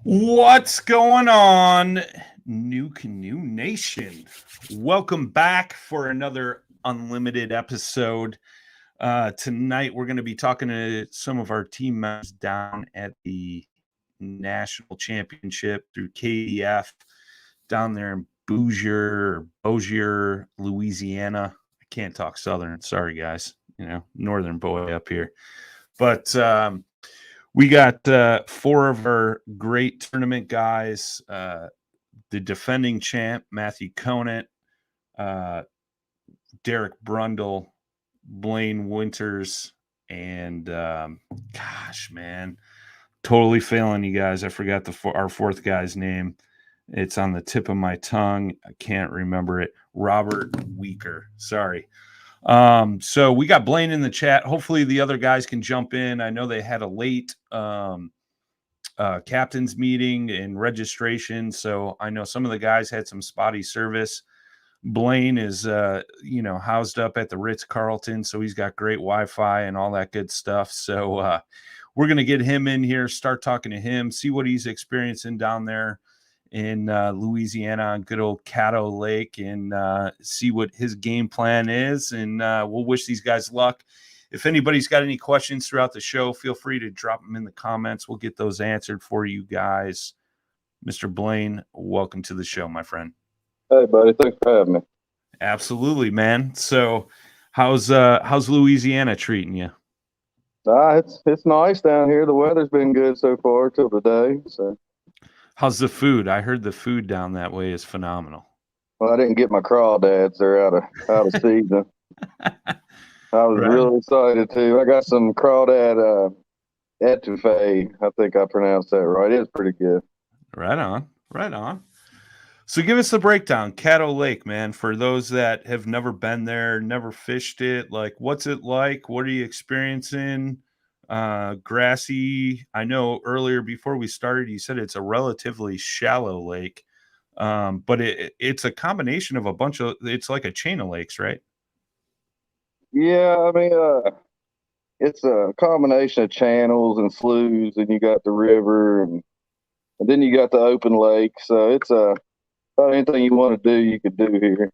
What's going on, New Canoe Nation? Welcome back for another unlimited episode. Tonight, we're going to be talking to some of our team members down at the National Championship through KBF down there in Bossier, Louisiana. I can't talk Southern. Sorry, guys. Northern boy up here. But we got four of our great tournament guys, the defending champ, Matthew Conant, Derek Brundle, Blaine Winters, and gosh, man, totally failing you guys. I forgot our fourth guy's name. It's on the tip of my tongue. I can't remember it. Robert Weaker. Sorry. So we got Blaine in the chat. Hopefully the other guys can jump in. I know they had a late captain's meeting and registration, so I know some of the guys had some spotty service. Blaine is housed up at the Ritz-Carlton, so he's got great Wi-Fi and all that good stuff. So we're going to get him in here, start talking to him, see what he's experiencing down there in Louisiana on good old Caddo Lake, and see what his game plan is. And we'll wish these guys luck. If anybody's got any questions throughout the show, feel free to drop them in the comments. We'll get those answered for you guys. Mr. Blaine, welcome to the show, my friend. Hey, buddy. Thanks for having me. Absolutely, man. So how's Louisiana treating you? It's nice down here. The weather's been good so far till today. So, how's the food? I heard the food down that way is phenomenal. Well, I didn't get my crawdads. They're out of season. I was really excited too. I got some crawdad etouffee. I think I pronounced that right. It was pretty good. Right on. So give us the breakdown. Caddo Lake, man, for those that have never been there, never fished it, like what's it like? What are you experiencing? Grassy. I know earlier before we started, you said it's a relatively shallow lake, but it's a combination of it's like a chain of lakes, right? Yeah, I mean, it's a combination of channels and sloughs, and you got the river, and then you got the open lake. So it's about anything you want to do, you could do here.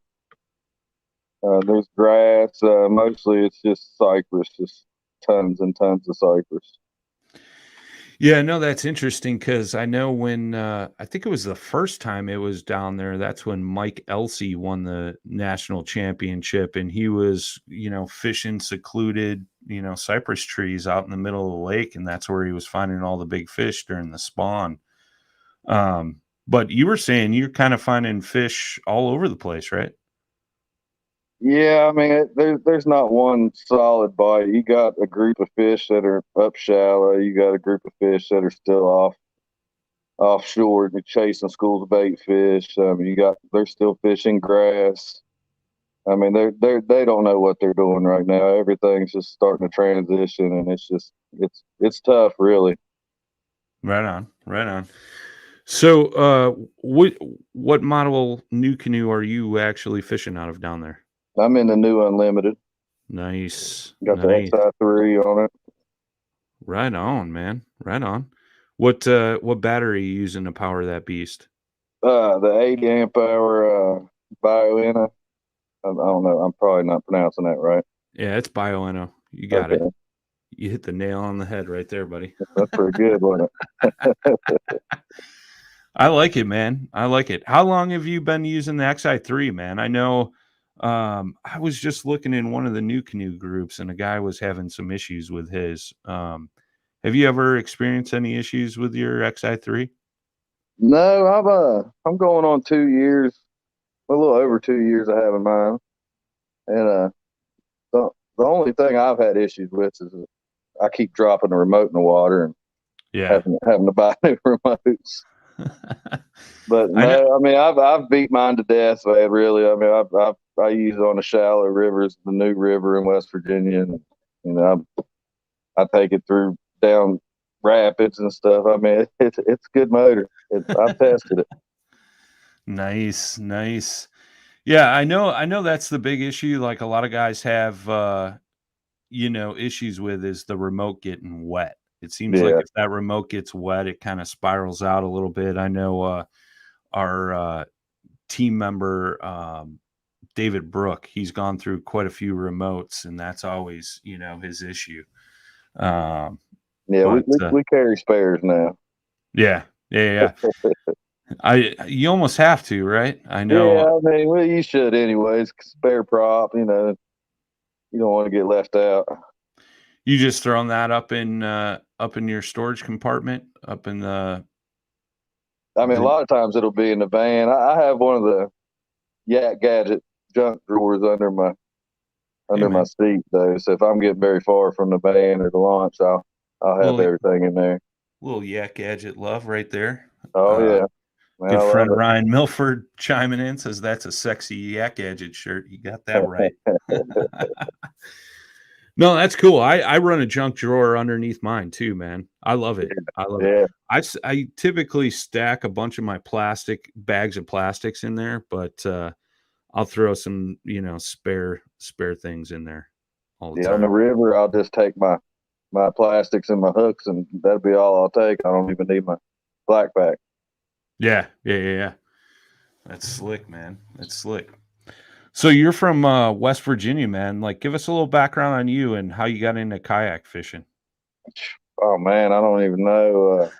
There's grass. Mostly it's just cypress, just tons and tons of cypress. Yeah, no, that's interesting because I know when I think it was the first time it was down there, that's when Mike Elsey won the national championship, and he was, fishing secluded, cypress trees out in the middle of the lake, and that's where he was finding all the big fish during the spawn. But you were saying you're kind of finding fish all over the place, right? Yeah, I mean, there's not one solid bite. You got a group of fish that are up shallow. You got a group of fish that are still offshore and chasing schools of bait fish. They're still fishing grass. I mean, they don't know what they're doing right now. Everything's just starting to transition, and it's tough, really. Right on. So, what model new canoe are you actually fishing out of down there? I'm in the new Unlimited. Nice. Got the XI3 on it. Right on, man. Right on. What battery are you using to power that beast? The 80 amp hour Bioenna. I don't know. I'm probably not pronouncing that right. Yeah, it's Bioenna. You got it. You hit the nail on the head right there, buddy. That's pretty good, wasn't it? I like it, man. I like it. How long have you been using the XI3, man? I know I was just looking in one of the new canoe groups, and a guy was having some issues with his. Have you ever experienced any issues with your XI3? No, I'm going on 2 years, a little over 2 years I have in mine. And the only thing I've had issues with is I keep dropping the remote in the water and having to buy new remotes. But no, I mean, I've beat mine to death, man. Really, I mean, I use it on the shallow rivers, the New River in West Virginia, and I take it through down rapids and stuff. I mean, it's a good motor. I've tested it. Nice. Yeah, I know that's the big issue. Like a lot of guys have, issues with is the remote getting wet. It seems like if that remote gets wet, it kind of spirals out a little bit. I know our team member, David Brook, he's gone through quite a few remotes, and that's always, his issue. Yeah, But we carry spares now. Yeah. You almost have to, right? I know. Yeah, I mean, well, you should anyways. Spare prop, you don't want to get left out. You just throwing that up in your storage compartment, up in the. I mean, a lot of times it'll be in the van. I have one of the Yak Gadget junk drawers under my seat though. So if I'm getting very far from the van or the launch, I'll have everything in there. Little Yak Gadget love right there. Oh yeah. Man, good friend Ryan Milford chiming in, says that's a sexy Yak Gadget shirt. You got that right. No, that's cool. I run a junk drawer underneath mine too, man. I love it. I love it. I typically stack a bunch of my bags of plastics in there, but I'll throw some, spare things in there all the time. On the river, I'll just take my plastics and my hooks, and that'll be all I'll take. I don't even need my black pack. Yeah. That's slick, man. That's slick. So you're from West Virginia, man. Like, give us a little background on you and how you got into kayak fishing. Oh man, I don't even know.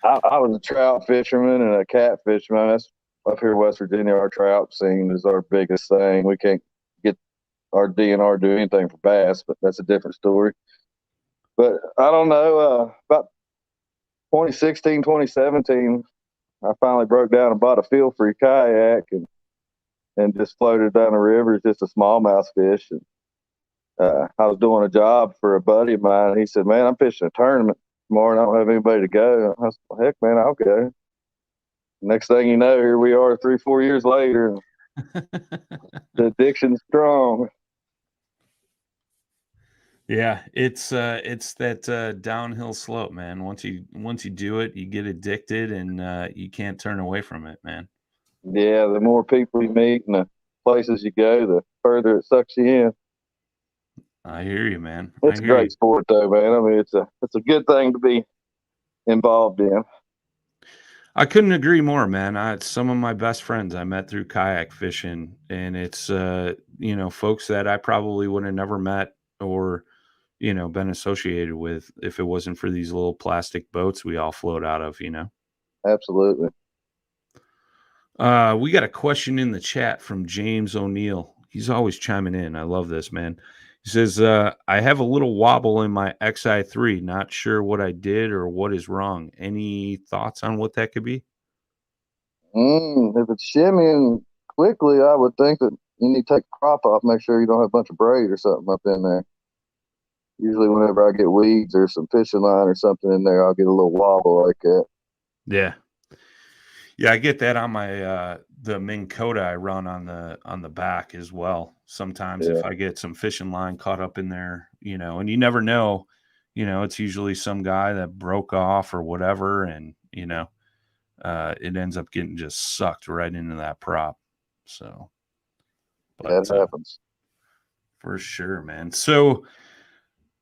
I was a trout fisherman and a cat fisherman. That's up here in West Virginia. Our trout scene is our biggest thing. We can't get our DNR do anything for bass, but that's a different story. But I don't know. About 2016, 2017, I finally broke down and bought a feel-free kayak and just floated down the river. It's just a smallmouth fish. And I was doing a job for a buddy of mine. And he said, "Man, I'm fishing a tournament tomorrow, and I don't have anybody to go." I said, "Heck, man, I'll go." Next thing you know, here we are 3-4 years later. The addiction's strong. Yeah, it's that downhill slope, man. Once you do it, you get addicted, and you can't turn away from it, man. Yeah, the more people you meet and the places you go, the further it sucks you in. I hear you, man. It's a great sport, though, man. I mean, it's a good thing to be involved in. I couldn't agree more, man. Some of my best friends I met through kayak fishing, and it's folks that I probably would have never met or been associated with if it wasn't for these little plastic boats we all float out of. Absolutely. We got a question in the chat from James O'Neill. He's always chiming in. I love this, man. He says, I have a little wobble in my XI3. Not sure what I did or what is wrong. Any thoughts on what that could be? If it's shimmying quickly, I would think that you need to take the crop off, make sure you don't have a bunch of braid or something up in there. Usually whenever I get weeds or some fishing line or something in there, I'll get a little wobble like that. Yeah. Yeah, I get that on my the Minn Kota I run on the back as well. Sometimes if I get some fishing line caught up in there, and you never know, it's usually some guy that broke off or whatever, and it ends up getting just sucked right into that prop. So, but, that happens for sure, man. So,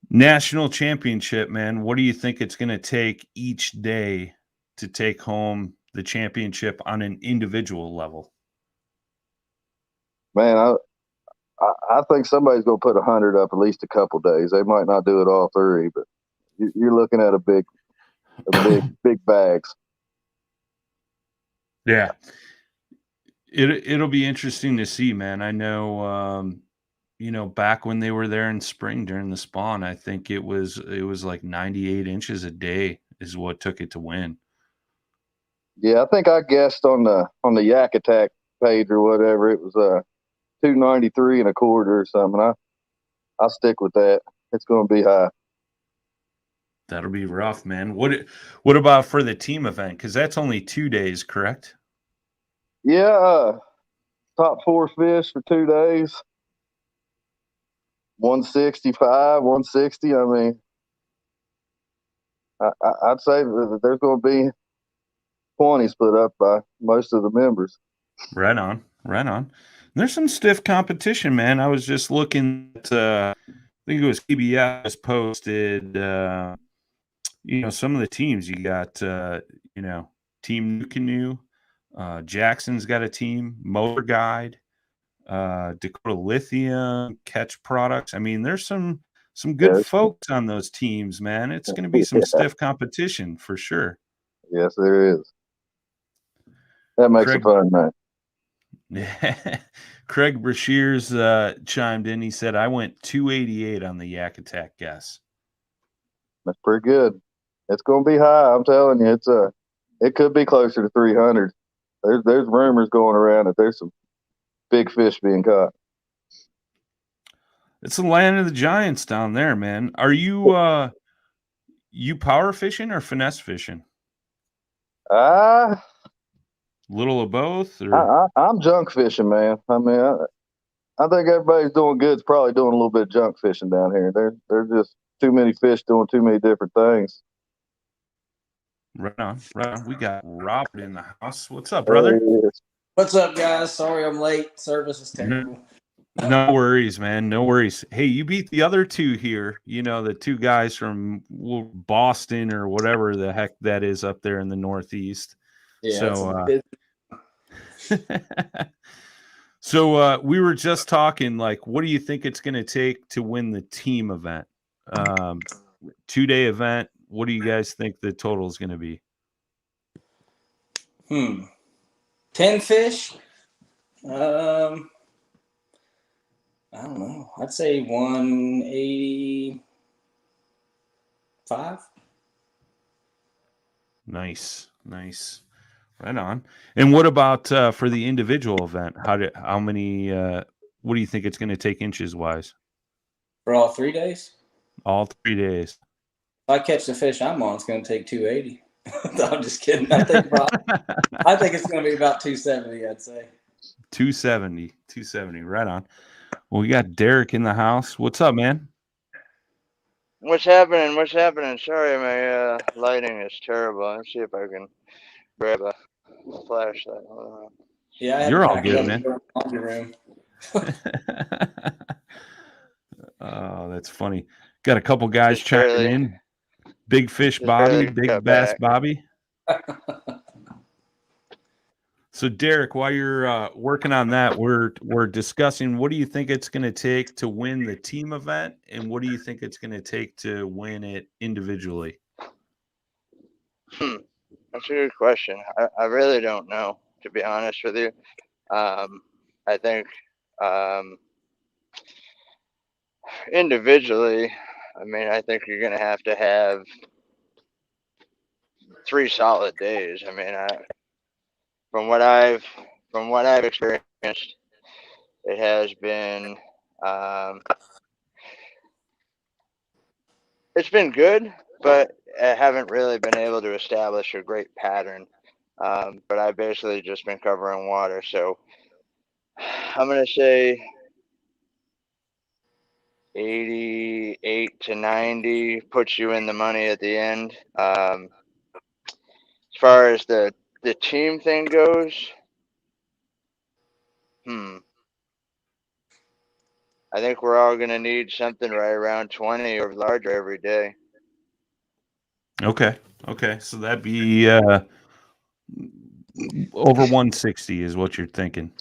national championship, man. What do you think it's going to take each day to take home the championship on an individual level? Man, I think somebody's going to put 100 up at least a couple days. They might not do it all three, but you're looking at a big bags. Yeah, it'll be interesting to see, man. I know, back when they were there in spring during the spawn, I think it was like 98 inches a day is what took it to win. Yeah, I think I guessed on the Yak Attack page or whatever, it was 293 and a quarter or something. I'll stick with that. It's going to be high. That'll be rough, man. What about for the team event? Because that's only 2 days, correct? Yeah, top 4 fish for 2 days. 165, 160. I mean, I'd say that there's going to be 20 split up by most of the members. Right on. There's some stiff competition, man. I was just looking at think it was KBF just posted, some of the teams. You got, Team New Canoe, Jackson's got a team, Motor Guide, Dakota Lithium, Catch Products. I mean, there's some good Yes, folks on those teams, man. It's going to be some yeah, stiff competition for sure. yes, there is. That makes a Craig fun night. Craig Brashears chimed in. He said, I went 288 on the Yak Attack guess. That's pretty good. It's going to be high. I'm telling you, it could be closer to 300. There's rumors going around that there's some big fish being caught. It's the land of the giants down there, man. Are you power fishing or finesse fishing? Ah, Little of both, or I'm junk fishing, man. I mean, I think everybody's doing good. Is probably doing a little bit of junk fishing down here. There's just too many fish doing too many different things. right on, right on. We got Robert in the house. What's up, There brother? he is. What's up, guys? Sorry I'm late. Service is terrible. No worries, man. No worries. Hey, you beat the other two here. The two guys from Boston or whatever the heck that is up there in the Northeast. Yeah. So we were just talking, like, what do you think it's going to take to win the team event? 2-day event. What do you guys think the total is going to be? 10 fish? I don't know. I'd say 185. Nice. Right on. And what about for the individual event? How many? What do you think it's going to take inches wise? For all 3 days? All 3 days. If I catch the fish I'm on, it's going to take 280. No, I'm just kidding. I think it's going to be about 270. I'd say 270. Right on. Well, we got Derek in the house. What's up, man? What's happening? Sorry, my lighting is terrible. Let's see if I can grab a flashlight. Yeah, You're all good, man. Room. Oh, that's funny. Got a couple guys chiming in. Big Fish Bobby, Big Bass Bobby. So, Derek, while you're working on that, we're discussing what do you think it's going to take to win the team event, and what do you think it's going to take to win it individually? That's a good question. I really don't know, to be honest with you. I think individually, I think you're going to have 3 solid days. From what I've experienced, it has been it's been good, but I haven't really been able to establish a great pattern. But I've basically just been covering water, so I'm gonna say 88 to 90 puts you in the money at the end. As far as the team thing goes, I think we're all going to need something right around 20 or larger every day. Okay. So that'd be over 160 is what you're thinking.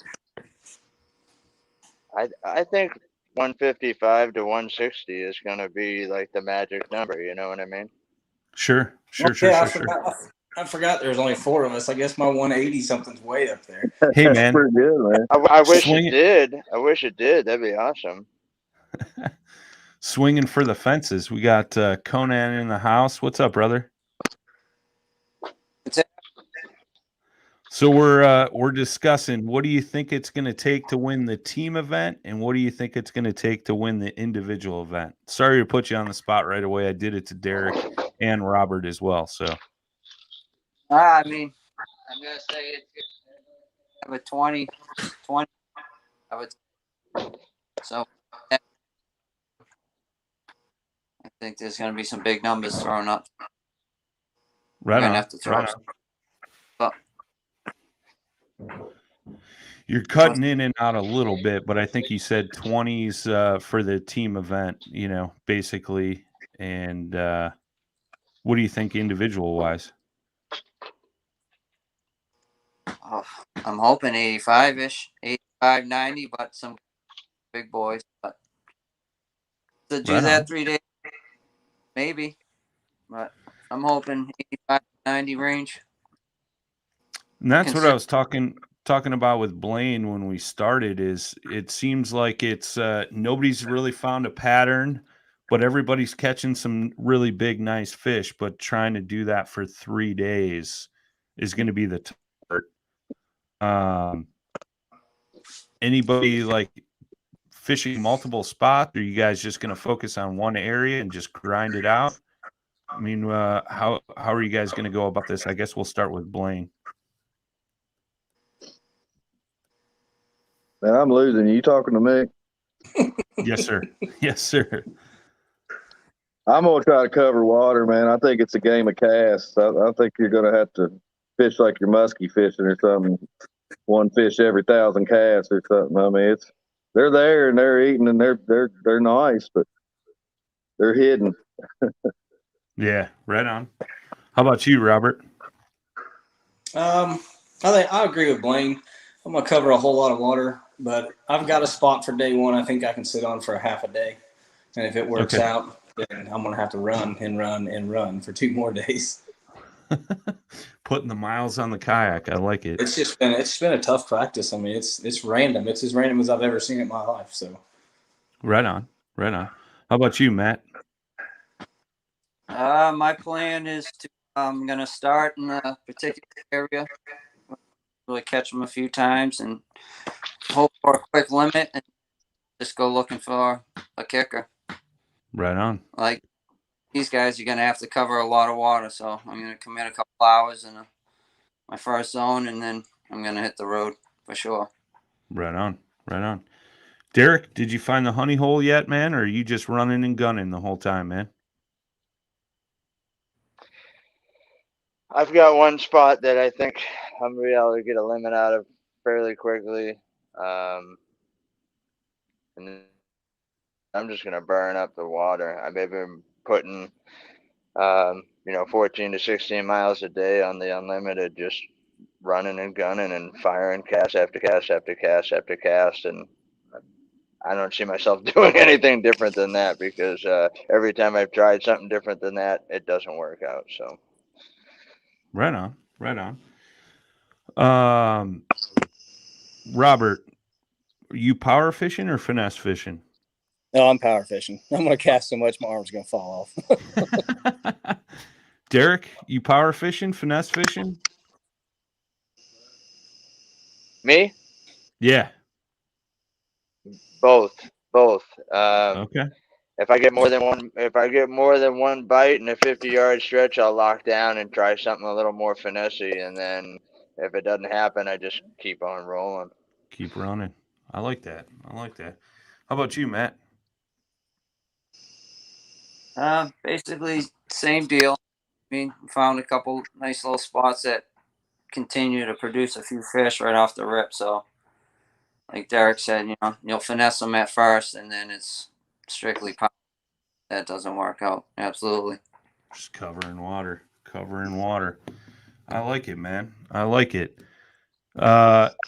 I think 155 to 160 is going to be like the magic number. You know what I mean? Sure. I forgot there's only 4 of us. I guess my 180 something's way up there. Hey, man. Pretty good, man. I wish it did. That'd be awesome. Swinging for the fences. We got Conan in the house. What's up, brother? So we're discussing what do you think it's going to take to win the team event, and what do you think it's going to take to win the individual event? Sorry to put you on the spot right away. I did it to Derek and Robert as well. So, I'm gonna say it's a 20. I would. So I think there's going to be some big numbers thrown up. Right on. Have to throw up. You're cutting in and out a little bit, but I think you said 20s for the team event, basically. And what do you think individual wise? Oh, I'm hoping 85-ish, 85, 90, but some big boys. But to do Right that on. 3 days, maybe. But I'm hoping 85, 90 range. And that's what I was talking about with Blaine when we started. Is it seems like it's nobody's really found a pattern, but everybody's catching some really big, nice fish. But trying to do that for 3 days is going to be the anybody like fishing multiple spots? Or are you guys just going to focus on one area and just grind it out? I mean, how are you guys going to go about this? I guess we'll start with Blaine. Man, I'm losing. You talking to me? Yes, sir. Yes, sir. I'm gonna try to cover water, man. I think it's a game of casts. I think you're gonna have to fish like you're musky fishing or something. One fish every 1,000 casts or something. I mean, they're there and they're eating and they're nice, but they're hidden. Yeah, right on. How about you, Robert? I think I agree with Blaine. I'm gonna cover a whole lot of water, but I've got a spot for day one. I think I can sit on for a half a day, and if it works Okay. out, then I'm gonna have to run and run and run for 2 more days. Putting the miles on the kayak. I like it. It's been a tough practice. I mean, it's random. It's as random as I've ever seen it in my life. So Right on. Right on. How about you, Matt? My plan is to I'm gonna start in a particular area, really catch them a few times, and hope for a quick limit, and just go looking for a kicker. Right on. Like these guys, you're gonna have to cover a lot of water, so I'm gonna commit a couple hours in my first zone, and then I'm gonna hit the road for sure. Right on. Right on. Derek, did you find the honey hole yet, man? Or are you just running and gunning the whole time, man? I've got one spot that I think I'm gonna be able to get a limit out of fairly quickly, and I'm just gonna burn up the water. I've been putting, 14 to 16 miles a day on the unlimited, just running and gunning and firing cast after cast after cast after cast, and I don't see myself doing anything different than that because every time I've tried something different than that, it doesn't work out. So. Right on. Right on. Robert, are you power fishing or finesse fishing? No, I'm power fishing. I'm going to cast so much my arm's going to fall off. Derek, you power fishing, finesse fishing? Me? Yeah. Both. Okay. If I get more than one bite in a 50-yard stretch, I'll lock down and try something a little more finessey, and then if it doesn't happen, I just keep on rolling. Keep running. I like that. How about you, Matt? Basically same deal. I mean, found a couple nice little spots that continue to produce a few fish right off the rip. So, like Derek said, you'll finesse them at first, and then it's strictly power. That doesn't work out. Absolutely. Just covering water. I like it, man. I like it.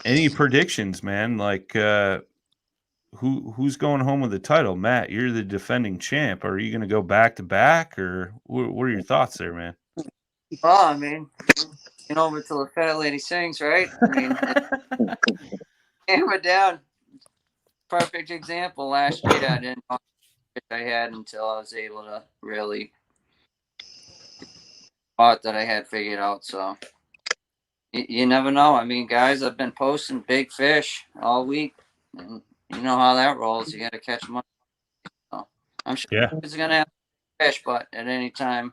Any predictions, man? Like, who's going home with the title? Matt, you're the defending champ. Are you going to go back to back, or what are your thoughts there, man? Well, I mean, over till the fat lady sings, right? I mean, hammer down. Perfect example. Last year, I didn't know what I had until I was able to really thought that I had figured out. So you never know. I mean, guys, I've been posting big fish all week, and you know how that rolls. You got to catch them up. So I'm sure it's gonna have fish, but at any time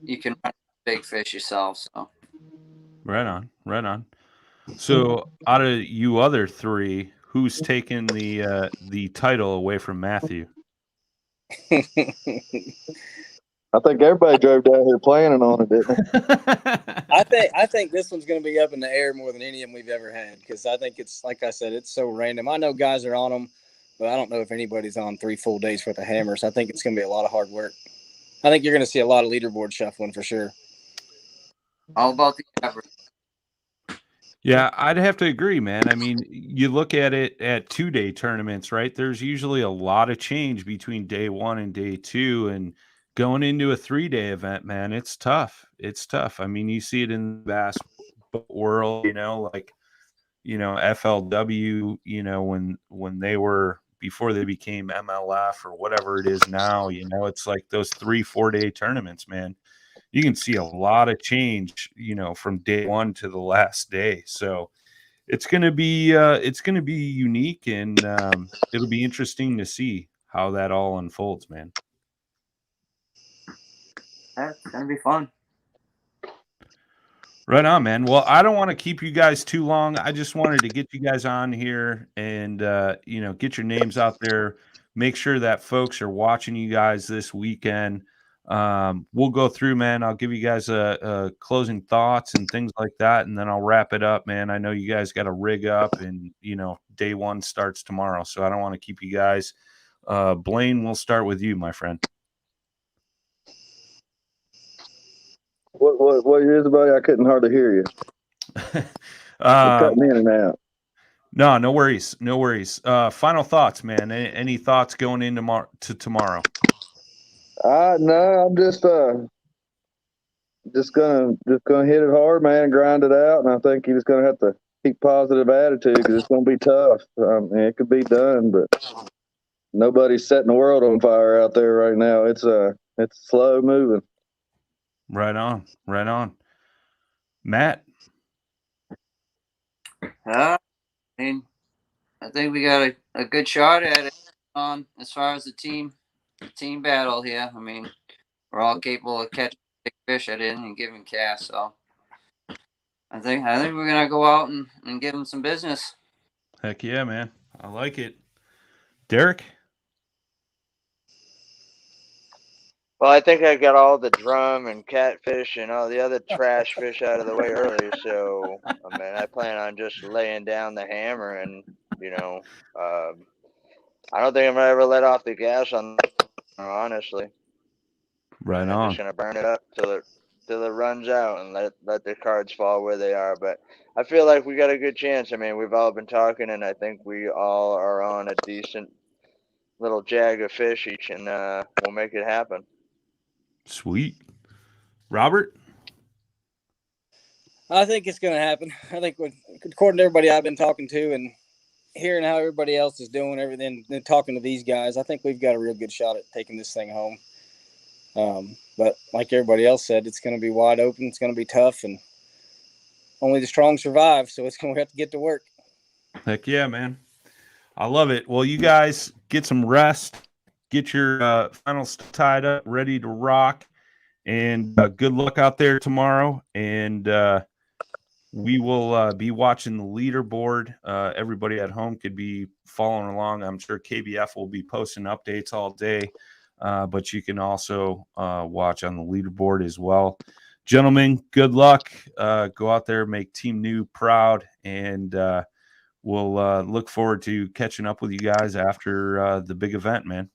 you can run big fish yourself. So Right on. So out of you other three, who's taking the title away from Matthew? I think everybody drove down here planning on it, didn't they? I think this one's going to be up in the air more than any of them we've ever had, because I think it's, like I said, it's so random. I know guys are on them, but I don't know if anybody's on 3 full days worth of hammers. I think it's going to be a lot of hard work. I think you're going to see a lot of leaderboard shuffling for sure. All about the average. Yeah, I'd have to agree, man. I mean, you look at it at 2-day tournaments, right? There's usually a lot of change between day 1 and day 2, and going into a 3-day event, man, it's tough. It's tough. I mean, you see it in the bass world, like, FLW, when they were, before they became MLF or whatever it is now, it's like those 3-4 day tournaments, man. You can see a lot of change, from day 1 to the last day. So it's going to be unique, and it'll be interesting to see how that all unfolds, man. That's gonna be fun. Right on, man. Well, I don't want to keep you guys too long. I just wanted to get you guys on here and, get your names out there. Make sure that folks are watching you guys this weekend. We'll go through, man. I'll give you guys a closing thoughts and things like that, and then I'll wrap it up, man. I know you guys got to rig up, and, day 1 starts tomorrow, so I don't want to keep you guys. Blaine, we'll start with you, my friend. What is about it? I couldn't hardly hear you. You're cutting in and out. No worries. No worries. Final thoughts, man. Any thoughts going into tomorrow? No, I'm just gonna hit it hard, man, and grind it out. And I think you're just gonna have to keep positive attitude, because it's gonna be tough. It could be done, but nobody's setting the world on fire out there right now. It's slow moving. Right on. Right on. Matt. I mean, I think we got a good shot at it as far as the team battle here. I mean, we're all capable of catching big fish at it and giving casts. So I think we're gonna go out and give them some business. Heck yeah, man. I like it. Derek. Well, I think I got all the drum and catfish and all the other trash fish out of the way early. So, I plan on just laying down the hammer, and, I don't think I'm going to ever let off the gas on that, honestly. Right I'm on. just going to burn it up till it runs out and let the cards fall where they are. But I feel like we got a good chance. I mean, we've all been talking, and I think we all are on a decent little jag of fish each, and we'll make it happen. Sweet. Robert? I think it's going to happen. I think, according to everybody I've been talking to and hearing how everybody else is doing everything and talking to these guys, I think we've got a real good shot at taking this thing home. But like everybody else said, it's going to be wide open. It's going to be tough, and only the strong survive. So it's going to have to get to work. Heck yeah, man. I love it. Well, you guys get some rest, get your finals tied up, ready to rock, and good luck out there tomorrow. And we will be watching the leaderboard. Everybody at home could be following along. I'm sure KBF will be posting updates all day, but you can also watch on the leaderboard as well. Gentlemen, good luck. Go out there, make Team New proud, and we'll look forward to catching up with you guys after the big event, man.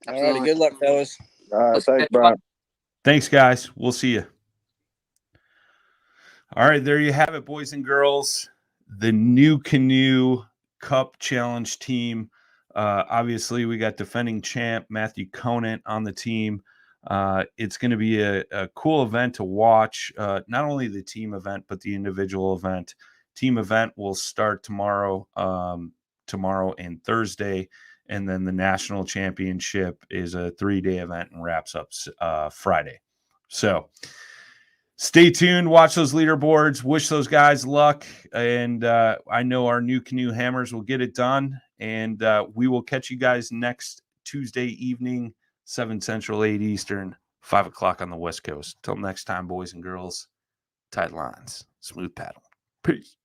All righty. Good luck, fellas. All right. Thanks, Brian. Thanks, guys. We'll see you. All right. There you have it, boys and girls. The New Canoe Cup Challenge team. Obviously, we got defending champ Matthew Conant on the team. It's going to be a cool event to watch. Not only the team event, but the individual event. Team event will start tomorrow and Thursday, and then the national championship is a 3-day event and wraps up Friday. So stay tuned, watch those leaderboards, wish those guys luck, and I know our New Canoe Hammers will get it done, and we will catch you guys next Tuesday evening, 7 Central, 8 Eastern, 5 o'clock on the West Coast. Till next time, boys and girls, tight lines, smooth paddle. Peace.